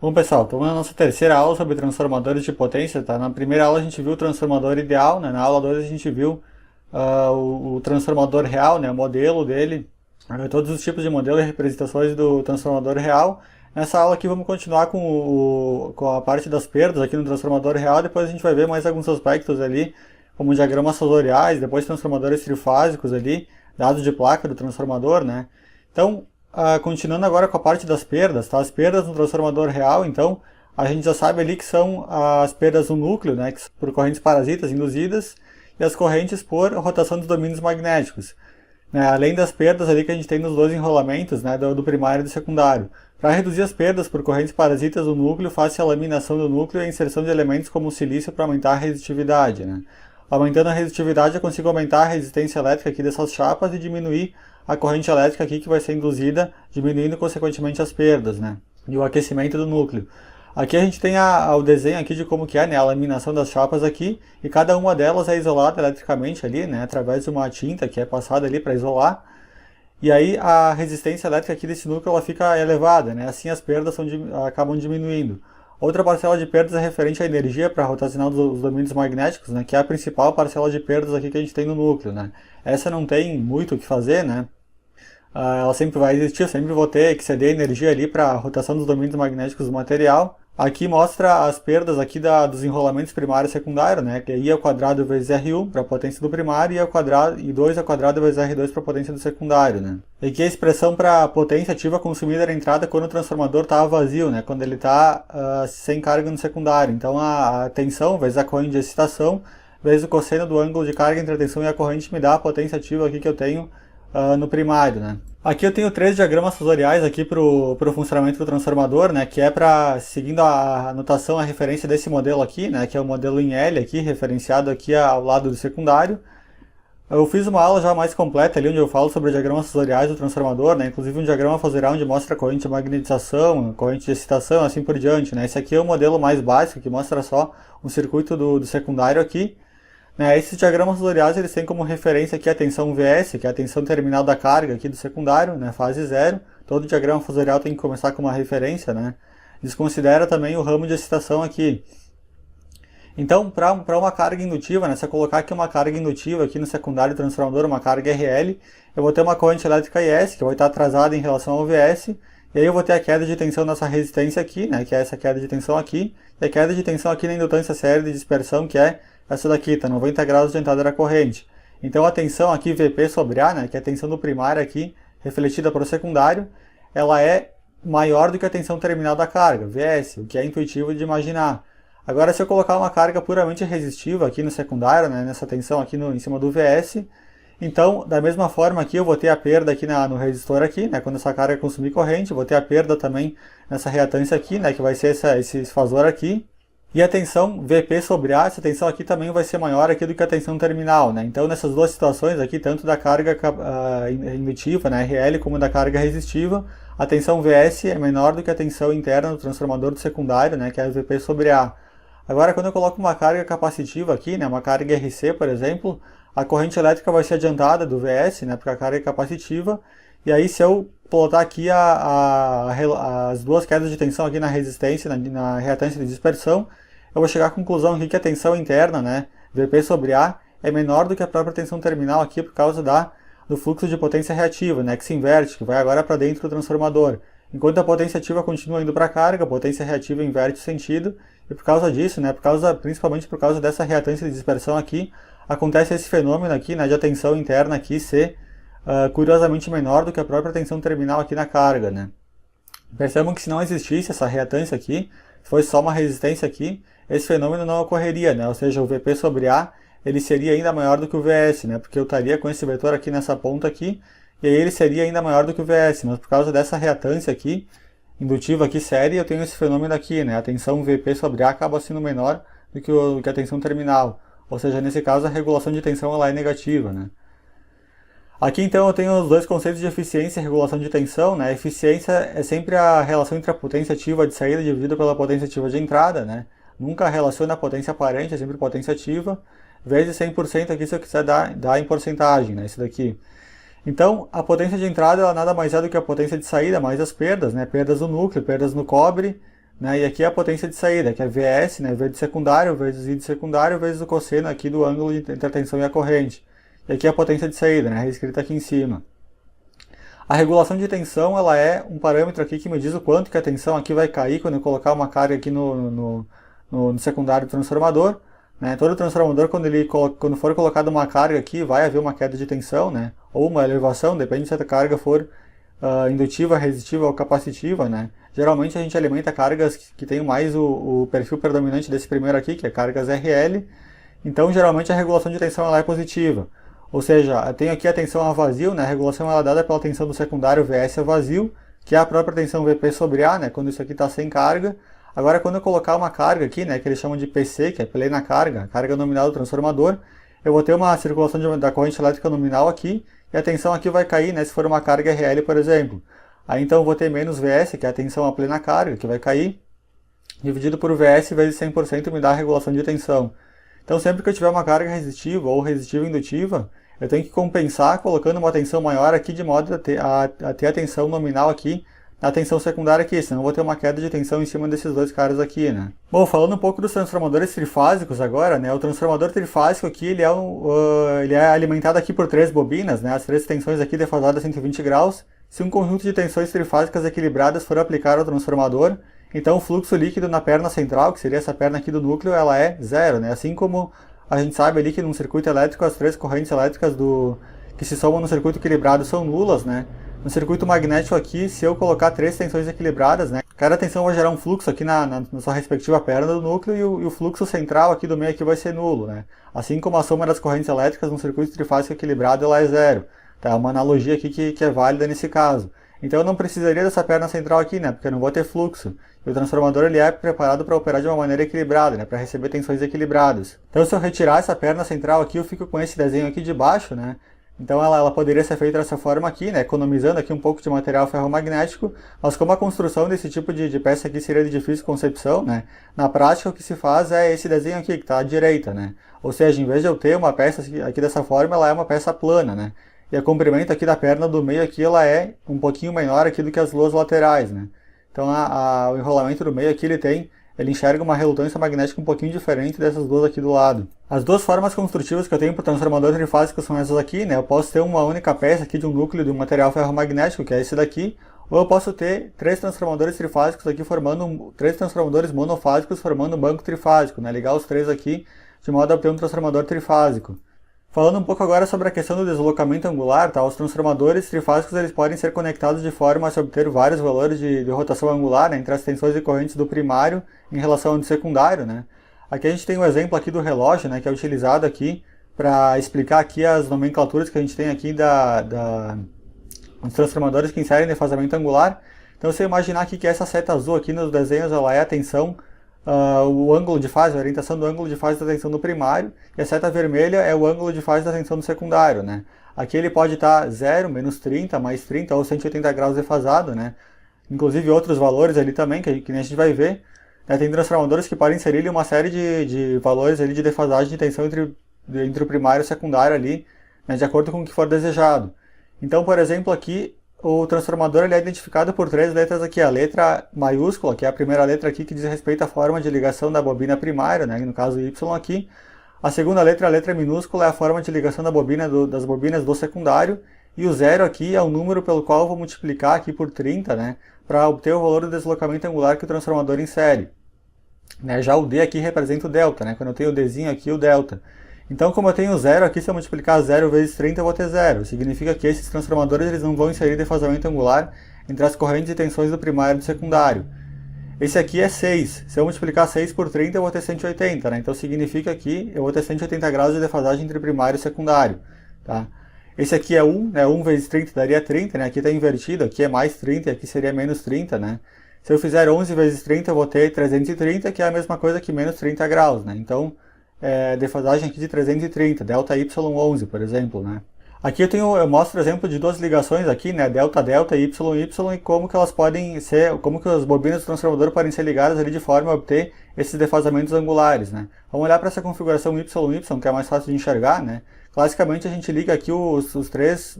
Bom, pessoal, estamos na nossa terceira aula sobre transformadores de potência, tá? Na primeira aula a gente viu o transformador ideal, né? Na aula 2 a gente viu o transformador real, né? O modelo dele, todos os tipos de modelo e representações do transformador real. Nessa aula aqui vamos continuar com a parte das perdas aqui no transformador real, depois a gente vai ver mais alguns aspectos ali, como diagramas sensoriais, depois transformadores trifásicos ali, dados de placa do transformador, né? Então, continuando agora com a parte das perdas, tá? As perdas no transformador real, então, a gente já sabe ali que são as perdas no núcleo, né, por correntes parasitas induzidas, e as correntes por rotação dos domínios magnéticos, né, além das perdas ali que a gente tem nos dois enrolamentos, né, do primário e do secundário. Para reduzir as perdas por correntes parasitas do núcleo, faz-se a laminação do núcleo e a inserção de elementos como o silício para aumentar a resistitividade, né. Aumentando a resistitividade, eu consigo aumentar a resistência elétrica aqui dessas chapas e diminuir a corrente elétrica aqui que vai ser induzida, diminuindo consequentemente as perdas, né? E o aquecimento do núcleo. Aqui a gente tem o desenho aqui de como que é, né, a laminação das chapas aqui, e cada uma delas é isolada eletricamente ali, né, através de uma tinta que é passada ali para isolar. E aí a resistência elétrica aqui desse núcleo ela fica elevada, né? Assim as perdas acabam diminuindo. Outra parcela de perdas é referente à energia para rotacionar os domínios magnéticos, né, que é a principal parcela de perdas aqui que a gente tem no núcleo, né. Essa não tem muito o que fazer, né. Ela sempre vai existir, eu sempre vou ter que ceder energia ali para a rotação dos domínios magnéticos do material. Aqui mostra as perdas aqui dos enrolamentos primário e secundário, né, que é I ao quadrado vezes R1 para a potência do primário e 2 ao quadrado vezes R2 para a potência do secundário, né. E aqui a expressão para a potência ativa consumida na entrada quando o transformador está vazio, né, quando ele está sem carga no secundário. Então a tensão vezes a corrente de excitação vezes o cosseno do ângulo de carga entre a tensão e a corrente me dá a potência ativa aqui que eu tenho no primário, né. Aqui eu tenho 3 diagramas sensoriais aqui para o funcionamento do transformador, né, que é para, seguindo a notação, a referência desse modelo aqui, né, que é o modelo em L aqui, referenciado aqui ao lado do secundário. Eu fiz uma aula já mais completa ali, onde eu falo sobre diagramas sensoriais do transformador, né, inclusive um diagrama sensorial onde mostra a corrente de magnetização, corrente de excitação, assim por diante, né. Esse aqui é o modelo mais básico, que mostra só um circuito do secundário aqui. Esses diagramas sensoriais eles têm como referência aqui a tensão Vs, que é a tensão terminal da carga aqui do secundário, né, fase zero. Todo diagrama sensorial tem que começar com uma referência, né. Desconsidera também o ramo de excitação aqui. Então, para uma carga indutiva, né, se eu colocar aqui uma carga indutiva aqui no secundário transformador, uma carga RL, eu vou ter uma corrente elétrica IS, que vai estar atrasada em relação ao Vs, e aí eu vou ter a queda de tensão nessa resistência aqui, né, que é essa queda de tensão aqui, e a queda de tensão aqui na indutância série de dispersão, que é essa daqui, tá 90 graus de entrada da corrente. Então a tensão aqui Vp sobre A, né, que é a tensão do primário aqui, refletida para o secundário, ela é maior do que a tensão terminal da carga, Vs, o que é intuitivo de imaginar. Agora se eu colocar uma carga puramente resistiva aqui no secundário, né, nessa tensão aqui em cima do Vs, então da mesma forma aqui eu vou ter a perda aqui no resistor aqui, né, quando essa carga consumir corrente, vou ter a perda também nessa reatância aqui, né, que vai ser esse fasor aqui. E a tensão Vp sobre A, essa tensão aqui também vai ser maior aqui do que a tensão terminal, né? Então nessas duas situações aqui, tanto da carga indutiva, né, RL, como da carga resistiva, a tensão Vs é menor do que a tensão interna do transformador do secundário, né, que é a Vp sobre A. Agora quando eu coloco uma carga capacitiva aqui, né, uma carga RC, por exemplo, a corrente elétrica vai ser adiantada do Vs, né, porque a carga é capacitiva, e aí se eu plotar aqui as duas quedas de tensão aqui na resistência, na reatância de dispersão, eu vou chegar à conclusão aqui que a tensão interna, né, Vp sobre A, é menor do que a própria tensão terminal aqui por causa do fluxo de potência reativa, né, que se inverte, que vai agora para dentro do transformador. Enquanto a potência ativa continua indo para a carga, a potência reativa inverte o sentido, e por causa disso, né, principalmente por causa dessa reatância de dispersão aqui, acontece esse fenômeno aqui, né, de a tensão interna aqui ser curiosamente menor do que a própria tensão terminal aqui na carga, né. Percebam que se não existisse essa reatância aqui, se fosse só uma resistência aqui, esse fenômeno não ocorreria, né? Ou seja, o Vp sobre A ele seria ainda maior do que o Vs, né? Porque eu estaria com esse vetor aqui nessa ponta aqui, e aí ele seria ainda maior do que o Vs, mas por causa dessa reatância aqui, indutiva aqui séria, eu tenho esse fenômeno aqui, né? A tensão Vp sobre A acaba sendo menor do que a tensão terminal, ou seja, nesse caso a regulação de tensão ela é negativa, né? Aqui então eu tenho os dois conceitos de eficiência e regulação de tensão, né? Eficiência é sempre a relação entre a potência ativa de saída dividida pela potência ativa de entrada, né? Nunca relaciona a potência aparente, é sempre potência ativa, vezes 100% aqui se eu quiser dar em porcentagem, né? Isso daqui. Então, a potência de entrada ela nada mais é do que a potência de saída, mais as perdas, né? Perdas no núcleo, perdas no cobre, né? E aqui é a potência de saída, que é Vs, né? V de secundário, vezes I de secundário, vezes o cosseno aqui do ângulo entre a tensão e a corrente. E aqui é a potência de saída, né? Reescrita aqui em cima. A regulação de tensão, ela é um parâmetro aqui que me diz o quanto que a tensão aqui vai cair quando eu colocar uma carga aqui no secundário do transformador, né? Todo transformador, quando for colocada uma carga aqui, vai haver uma queda de tensão, né? Ou uma elevação, depende se a carga for indutiva, resistiva ou capacitiva, né? Geralmente a gente alimenta cargas que tem mais o perfil predominante desse primeiro aqui, que é cargas RL. Então, geralmente a regulação de tensão ela é positiva. Ou seja, eu tenho aqui a tensão a vazio, né? A regulação ela é dada pela tensão do secundário Vs a vazio, que é a própria tensão Vp sobre A, né? Quando isso aqui está sem carga. Agora, quando eu colocar uma carga aqui, né? Que eles chamam de PC, que é plena carga, carga nominal do transformador, eu vou ter uma circulação da corrente elétrica nominal aqui, e a tensão aqui vai cair, né? Se for uma carga RL, por exemplo. Aí então eu vou ter menos Vs, que é a tensão a plena carga, que vai cair, dividido por Vs vezes 100% me dá a regulação de tensão. Então, sempre que eu tiver uma carga resistiva ou resistiva indutiva, eu tenho que compensar colocando uma tensão maior aqui, de modo a ter a tensão nominal aqui na tensão secundária aqui, senão eu vou ter uma queda de tensão em cima desses dois caras aqui, né? Bom, falando um pouco dos transformadores trifásicos agora, né? O transformador trifásico aqui, ele é alimentado aqui por 3 bobinas, né? As 3 tensões aqui defasadas a 120 graus. Se um conjunto de tensões trifásicas equilibradas for aplicado ao transformador, então o fluxo líquido na perna central, que seria essa perna aqui do núcleo, ela é zero, né? Assim como a gente sabe ali que num circuito elétrico as 3 correntes elétricas que se somam no circuito equilibrado são nulas, né? No circuito magnético aqui, se eu colocar 3 tensões equilibradas, né? Cada tensão vai gerar um fluxo aqui na sua respectiva perna do núcleo e o fluxo central aqui do meio aqui vai ser nulo, né? Assim como a soma das correntes elétricas num circuito trifásico equilibrado ela é zero. Tá? É uma analogia aqui que é válida nesse caso. Então eu não precisaria dessa perna central aqui, né? Porque eu não vou ter fluxo. E o transformador ele é preparado para operar de uma maneira equilibrada, né? Para receber tensões equilibradas. Então se eu retirar essa perna central aqui, eu fico com esse desenho aqui de baixo, né? Então ela poderia ser feita dessa forma aqui, né? Economizando aqui um pouco de material ferromagnético, mas como a construção desse tipo de peça aqui seria de difícil concepção, né? Na prática o que se faz é esse desenho aqui, que está à direita, né? Ou seja, em vez de eu ter uma peça aqui dessa forma, ela é uma peça plana, né? E o comprimento aqui da perna do meio aqui, ela é um pouquinho menor aqui do que as luas laterais, né? Então o enrolamento do meio aqui ele enxerga uma relutância magnética um pouquinho diferente dessas duas aqui do lado. As duas formas construtivas que eu tenho para o transformador trifásico são essas aqui, né? Eu posso ter uma única peça aqui de um núcleo de um material ferromagnético, que é esse daqui, ou eu posso ter 3 transformadores trifásicos aqui formando 3 transformadores monofásicos formando um banco trifásico, né? Ligar os 3 aqui de modo a obter um transformador trifásico. Falando um pouco agora sobre a questão do deslocamento angular, tá? Os transformadores trifásicos eles podem ser conectados de forma a se obter vários valores de rotação angular, né, entre as tensões e correntes do primário em relação ao do secundário, né? Aqui a gente tem um exemplo aqui do relógio, né, que é utilizado aqui para explicar aqui as nomenclaturas que a gente tem aqui dos transformadores que inserem defasamento angular. Então, se eu imaginar aqui que essa seta azul aqui nos desenhos ela é a tensão, o ângulo de fase, a orientação do ângulo de fase da tensão do primário, e a seta vermelha é o ângulo de fase da tensão do secundário, né? Aqui ele pode estar 0, menos 30, mais 30 ou 180 graus defasado, né? Inclusive outros valores ali também, que a gente vai ver. Né? Tem transformadores que podem inserir uma série de valores ali de defasagem de tensão entre o primário e o secundário ali, né? De acordo com o que for desejado. Então, por exemplo, aqui o transformador ele é identificado por 3 letras aqui. A letra maiúscula, que é a primeira letra aqui que diz respeito à forma de ligação da bobina primária, né? No caso Y aqui. A segunda letra, a letra minúscula, é a forma de ligação das bobinas do secundário. E o 0 aqui é o número pelo qual eu vou multiplicar aqui por 30, né? Para obter o valor do deslocamento angular que o transformador insere. Né? Já o D aqui representa o delta, né? Quando eu tenho o Dzinho aqui, o delta. Então, como eu tenho 0 aqui, se eu multiplicar 0 vezes 30, eu vou ter 0. Significa que esses transformadores eles não vão inserir defasamento angular entre as correntes e tensões do primário e do secundário. Esse aqui é 6. Se eu multiplicar 6 por 30, eu vou ter 180. Né? Então, significa que eu vou ter 180 graus de defasagem entre primário e secundário. Tá? Esse aqui é 1. Né? 1 vezes 30 daria 30. Né? Aqui está invertido. Aqui é mais 30 e aqui seria menos 30. Né? Se eu fizer 11 vezes 30, eu vou ter 330, que é a mesma coisa que menos 30 graus. Né? Então, defasagem aqui de 330, delta Y11, por exemplo, né? Aqui eu mostro o exemplo de duas ligações aqui, né? Delta, delta e YY, e como que elas podem ser, como que as bobinas do transformador podem ser ligadas ali de forma a obter esses defasamentos angulares, né? Vamos olhar para essa configuração YY, que é mais fácil de enxergar, né? Classicamente a gente liga aqui os 3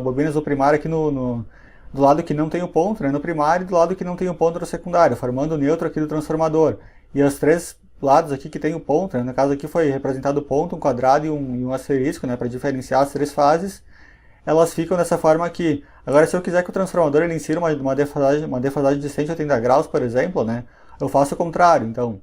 bobinas do primário aqui no do lado que não tem o ponto, né, no primário, e do lado que não tem o ponto no secundário, formando o neutro aqui do transformador. E os três lados aqui que tem o ponto, né, no caso aqui foi representado o ponto, um quadrado e um asterisco, né, para diferenciar as três fases, elas ficam dessa forma aqui. Agora, se eu quiser que o transformador ele insira uma defasagem de 180 graus, por exemplo, né, eu faço o contrário. Então,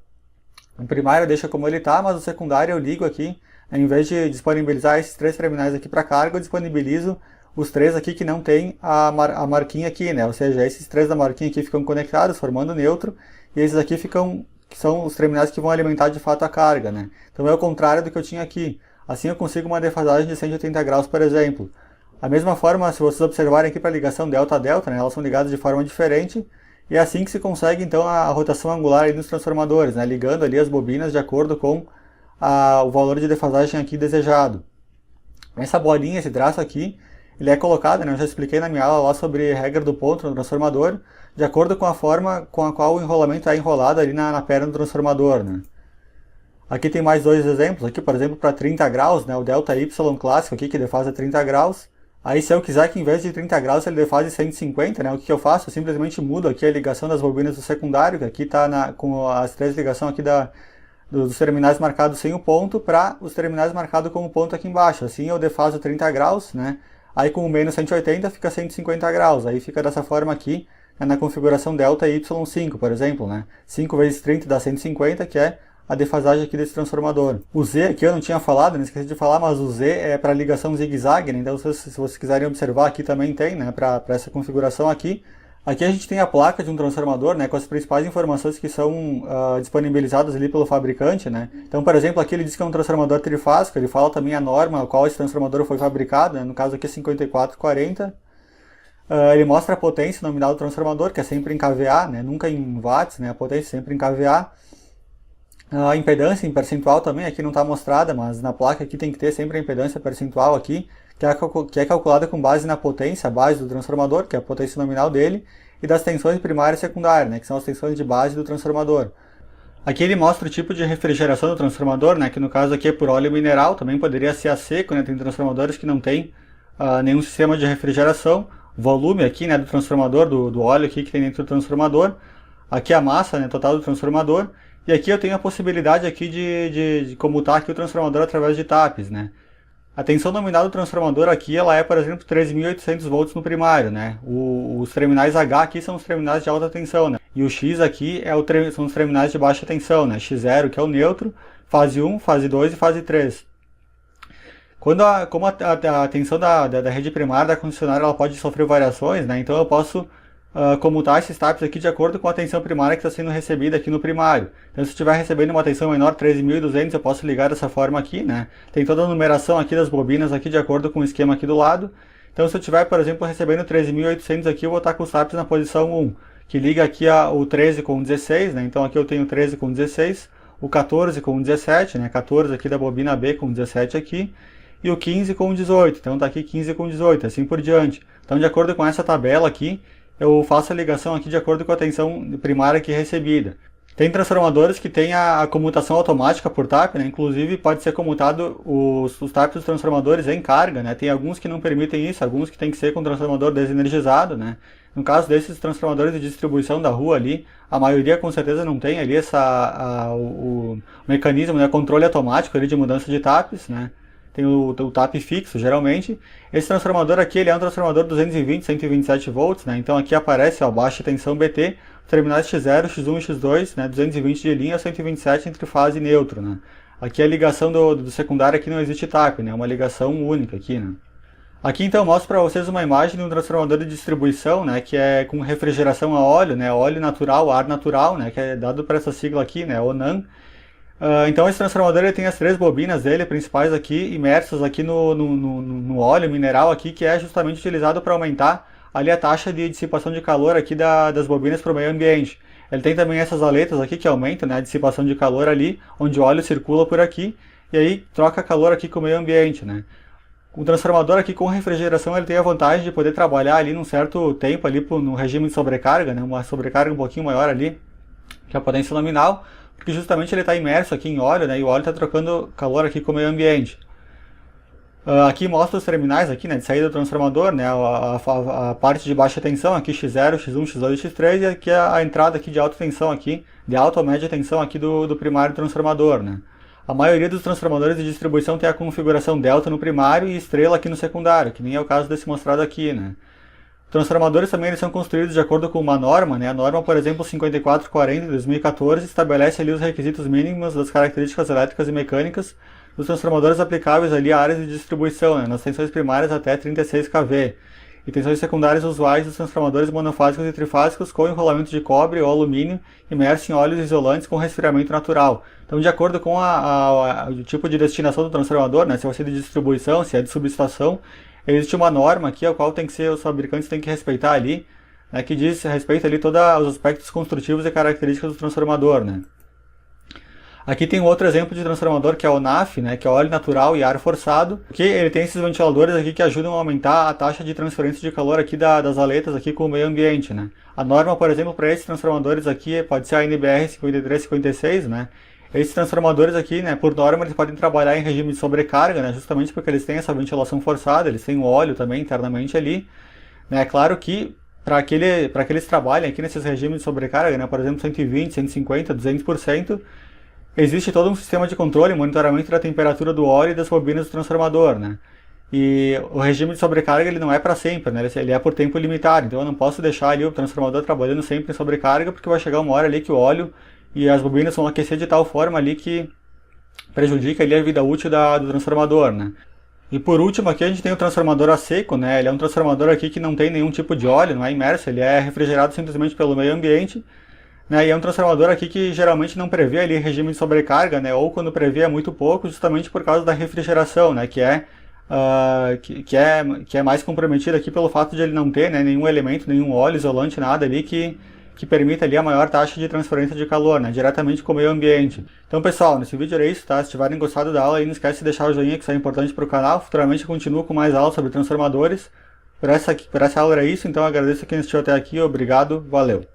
o primário deixa como ele está, mas o secundário eu ligo aqui, né, em vez de disponibilizar esses três terminais aqui para carga, eu disponibilizo os três aqui que não tem a marquinha aqui, né? Ou seja, esses três da marquinha aqui ficam conectados, formando neutro, e esses aqui ficam, que são os terminais que vão alimentar de fato a carga, né? Então é o contrário do que eu tinha aqui. Assim eu consigo uma defasagem de 180 graus, por exemplo. Da mesma forma, se vocês observarem aqui para a ligação delta a delta, né, elas são ligadas de forma diferente, e é assim que se consegue então a rotação angular aí dos transformadores, né, ligando ali as bobinas de acordo com o valor de defasagem aqui desejado. Essa bolinha, esse traço aqui, ele é colocado, né, eu já expliquei na minha aula lá sobre a regra do ponto no transformador, de acordo com a forma com a qual o enrolamento é enrolado ali na perna do transformador, né. Aqui tem mais dois exemplos, aqui por exemplo para 30 graus, né, o delta Y clássico aqui que defasa 30 graus. Aí se eu quiser que em vez de 30 graus ele defase 150, né, o que eu faço? Eu simplesmente mudo aqui a ligação das bobinas do secundário, que aqui está com as três ligações aqui dos terminais marcados sem o ponto, para os terminais marcados com o ponto aqui embaixo. Assim eu defaso 30 graus, né, aí com o menos 180 fica 150 graus, aí fica dessa forma aqui, né, na configuração delta Y5, por exemplo, né, 5 vezes 30 dá 150, que é a defasagem aqui desse transformador. O Z aqui eu não tinha falado, não esqueci de falar, mas o Z é para ligação zigue-zague, né? Então se vocês quiserem observar aqui também tem, né, para essa configuração aqui. Aqui a gente tem a placa de um transformador, né, com as principais informações que são disponibilizadas ali pelo fabricante, né. Então, por exemplo, aqui ele diz que é um transformador trifásico, ele fala também a norma a qual esse transformador foi fabricado, né, no caso aqui é 5440. Ele mostra a potência nominal do transformador, que é sempre em kVA, né, nunca em watts, né, a potência sempre em kVA. A impedância em percentual também, aqui não está mostrada, mas na placa aqui tem que ter sempre a impedância percentual aqui, que é calculada com base na potência, a base do transformador, que é a potência nominal dele, e das tensões primária e secundária, né, que são as tensões de base do transformador. Aqui ele mostra o tipo de refrigeração do transformador, né, que no caso aqui é por óleo mineral, também poderia ser a seco, né, tem transformadores que não tem nenhum sistema de refrigeração. Volume aqui, né, do transformador, do óleo aqui que tem dentro do transformador. Aqui a massa, né, total do transformador. E aqui eu tenho a possibilidade aqui de comutar aqui o transformador através de TAPs, né. A tensão nominal do transformador aqui, ela é, por exemplo, 3.800 volts no primário, né. Os terminais H aqui são os terminais de alta tensão, né. E o X aqui são os terminais de baixa tensão, né. X0, que é o neutro, fase 1, fase 2 e fase 3. Como a tensão da rede primária da concessionária ela pode sofrer variações, né, então eu posso comutar esses TAPs aqui de acordo com a tensão primária que está sendo recebida aqui no primário. Então se eu estiver recebendo uma tensão menor, 13.200, eu posso ligar dessa forma aqui, né? Tem toda a numeração aqui das bobinas aqui de acordo com o esquema aqui do lado. Então se eu estiver, por exemplo, recebendo 13.800 aqui, eu vou estar com os TAPs na posição 1, que liga aqui o 13 com o 16, né? Então aqui eu tenho 13 com 16, o 14 com 17, né? 14 aqui da bobina B com 17 aqui, e o 15 com 18, então está aqui 15 com 18, assim por diante. Então de acordo com essa tabela aqui, eu faço a ligação aqui de acordo com a tensão primária aqui recebida. Tem transformadores que tem a comutação automática por TAP, né? Inclusive pode ser comutado os TAPs dos transformadores em carga, né? Tem alguns que não permitem isso, alguns que tem que ser com transformador desenergizado, né? No caso desses transformadores de distribuição da rua ali, a maioria com certeza não tem ali o mecanismo, né? Controle automático ali de mudança de TAPs, né? Tem o TAP fixo, geralmente. Esse transformador aqui, ele é um transformador 220, 127 volts, né? Então aqui aparece, ó, baixa tensão BT, terminais X0, X1 e X2, né? 220 de linha, 127 entre fase e neutro, né? Aqui a ligação do secundário, aqui não existe TAP, né? É uma ligação única aqui, né? Aqui então eu mostro para vocês uma imagem de um transformador de distribuição, né? Que é com refrigeração a óleo, né? Óleo natural, ar natural, né? Que é dado por essa sigla aqui, né? ONAN. Então esse transformador ele tem as três bobinas dele principais aqui, imersas aqui no óleo mineral aqui, que é justamente utilizado para aumentar ali a taxa de dissipação de calor aqui das bobinas para o meio ambiente. Ele tem também essas aletas aqui que aumentam, né, a dissipação de calor ali, onde o óleo circula por aqui, e aí troca calor aqui com o meio ambiente, né. O transformador aqui com refrigeração ele tem a vantagem de poder trabalhar ali num certo tempo ali no regime de sobrecarga, né, uma sobrecarga um pouquinho maior ali, que é a potência nominal, porque justamente ele está imerso aqui em óleo, né, e o óleo está trocando calor aqui com o meio ambiente. Aqui mostra os terminais aqui, né, de saída do transformador, né, a parte de baixa tensão aqui x0, x1, x2 e x3, e aqui a entrada aqui de alta tensão aqui, de alta ou média tensão aqui do primário transformador, né. A maioria dos transformadores de distribuição tem a configuração delta no primário e estrela aqui no secundário, que nem é o caso desse mostrado aqui, né. Transformadores também eles são construídos de acordo com uma norma, né? A norma, por exemplo, 5440 de 2014 estabelece ali os requisitos mínimos das características elétricas e mecânicas dos transformadores aplicáveis ali a áreas de distribuição, né? Nas tensões primárias até 36 kV e tensões secundárias usuais dos transformadores monofásicos e trifásicos com enrolamento de cobre ou alumínio imerso em óleos isolantes com resfriamento natural. Então, de acordo com o tipo de destinação do transformador, né? Se vai ser de distribuição, se é de subestação, existe uma norma aqui, a qual os fabricantes têm que respeitar ali, né, que diz respeito ali todos os aspectos construtivos e características do transformador, né. Aqui tem um outro exemplo de transformador que é o NAF, né, que é óleo natural e ar forçado, que ele tem esses ventiladores aqui que ajudam a aumentar a taxa de transferência de calor aqui das aletas aqui com o meio ambiente, né. A norma, por exemplo, para esses transformadores aqui pode ser a NBR 5356, né. Esses transformadores aqui, né, por norma, eles podem trabalhar em regime de sobrecarga, né, justamente porque eles têm essa ventilação forçada, eles têm o óleo também internamente ali. Né, é claro que para que eles trabalhem aqui nesses regimes de sobrecarga, né, por exemplo, 120, 150, 200%, existe todo um sistema de controle e monitoramento da temperatura do óleo e das bobinas do transformador, né. E o regime de sobrecarga ele não é para sempre, né, ele é por tempo limitado, então eu não posso deixar ali o transformador trabalhando sempre em sobrecarga, porque vai chegar uma hora ali que o óleo e as bobinas vão aquecer de tal forma ali que prejudica ali a vida útil do transformador, né. E por último aqui a gente tem o transformador a seco, né, ele é um transformador aqui que não tem nenhum tipo de óleo, não é imerso, ele é refrigerado simplesmente pelo meio ambiente, né, e é um transformador aqui que geralmente não prevê ali regime de sobrecarga, né, ou quando prevê é muito pouco, justamente por causa da refrigeração, né, que é mais comprometido aqui pelo fato de ele não ter, né, nenhum elemento, nenhum óleo, isolante, nada ali que permita ali a maior taxa de transferência de calor, né, diretamente com o meio ambiente. Então, pessoal, nesse vídeo era isso, tá? Se tiverem gostado da aula, aí não esquece de deixar o joinha, que isso é importante para o canal. Futuramente eu continuo com mais aulas sobre transformadores. Por essa aula era isso, então eu agradeço a quem assistiu até aqui, obrigado, valeu!